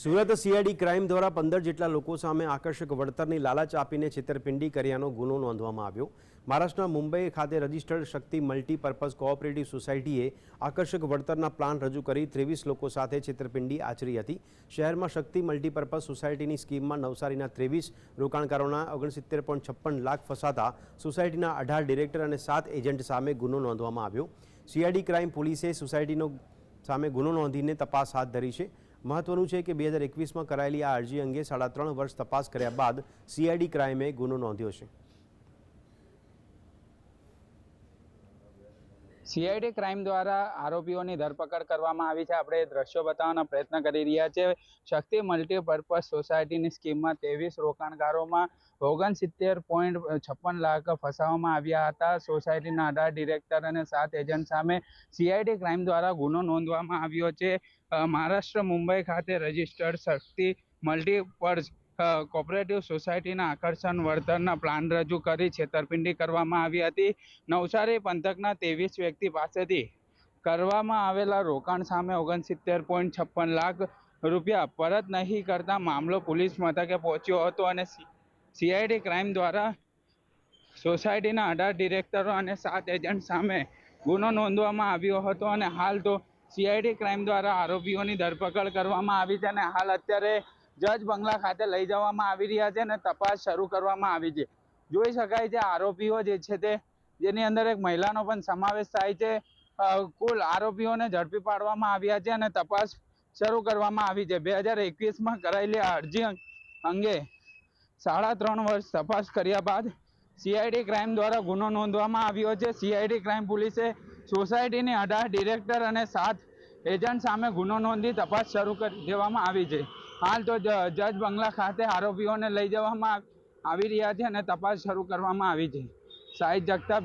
Surat CID crime દ્વારા 15 જેટલા લોકો સામે આકર્ષક વળતરની લાલચ આપીને છેતરપિંડી કર્યાનો ગુનો નોંધવામાં આવ્યો। મહારાષ્ટ્રના મુંબઈ ખાતે રજિસ્ટર્ડ શક્તિ મલ્ટીપર્પઝ કોઓપરેટિવ સોસાયટીએ આકર્ષક વળતરના પ્લાન રજૂ કરી 23 લોકો સાથે છેતરપિંડી આચરી હતી। શહેરમાં શક્તિ મલ્ટીપર્પઝ સોસાયટીની સ્કીમમાં નવસારીના 23 રોકાણકારોના 69.56 લાખ ફસાતા સોસાયટીના 18 ડિરેક્ટર અને 7 એજન્ટ સામે ગુનો નોંધવામાં આવ્યો। સીઆઈડી ક્રાઇમ પોલીસે સોસાયટીનો સામે ગુનો નોંધીને તપાસ હાથ ધરી છે। મહત્વનું છે કે 2021માં કરાયેલી આ અરજી અંગે 3.5 વર્ષ તપાસ કર્યા બાદ સીઆઈડી ક્રાઇમે ગુનો નોંધ્યો છે। સીઆઈડી ક્રાઇમ દ્વારા આરોપીઓની ધરપકડ કરવામાં આવી છે। આપણે દ્રશ્યો બતાવવાનો પ્રયત્ન કરી રહ્યા છે। શક્તિ મલ્ટીપર્પઝ સોસાયટીની સ્કીમમાં 23 રોકાણકારોમાં 69.56 લાખ ફસાવવામાં આવ્યા હતા। સોસાયટીના 18 ડિરેક્ટર અને 7 એજન્ટ સામે સીઆઈડી ક્રાઇમ દ્વારા ગુનો નોંધવામાં આવ્યો છે। મહારાષ્ટ્ર મુંબઈ ખાતે રજિસ્ટર્ડ શક્તિ મલ્ટીપર્પઝ કોઓપરેટિવ સોસાયટીના આકર્ષણ વળતરના પ્લાન રજૂ કરી છેતરપિંડી કરવામાં આવી હતી। નવસારી પંથકના 23 વ્યક્તિ પાસેથી કરવામાં આવેલા રોકાણ સામે 69.56 લાખ રૂપિયા પરત નહીં કરતા મામલો પોલીસ મથકે પહોંચ્યો હતો અને સીઆઈડી ક્રાઇમ દ્વારા સોસાયટીના 18 ડિરેક્ટરો અને 7 એજન્ટ સામે ગુનો નોંધવામાં આવ્યો હતો અને હાલ તો સીઆઈડી ક્રાઇમ દ્વારા આરોપીઓની ધરપકડ કરવામાં આવી છે અને હાલ અત્યારે જજ બંગલા ખાતે લઈ જવામાં આવી રહ્યા છે અને તપાસ શરૂ કરવામાં આવી છે। જોઈ શકાય છે આરોપીઓ જે છે તે જેની અંદર એક મહિલાનો પણ સમાવેશ થાય છે। કુલ આરોપીઓને ઝડપી પાડવામાં આવ્યા છે અને તપાસ શરૂ કરવામાં આવી છે। 2021માં કરાયેલી અરજી અંગે 3.5 વર્ષ તપાસ કર્યા બાદ સીઆઈડી ક્રાઇમ દ્વારા ગુનો નોંધવામાં આવ્યો છે। સીઆઈડી ક્રાઇમ પોલીસે સોસાયટીની 18 ડિરેક્ટર અને 7 એજન્ટ સામે ગુનો નોંધી તપાસ શરૂ કરી દેવામાં આવી છે। હાલ તો જજ બંગલા ખાતે આરોપીઓને લઈ જવામાં આવી રહ્યા છે અને તપાસ શરૂ કરવામાં આવી છે। સાહિદ જગતાપ।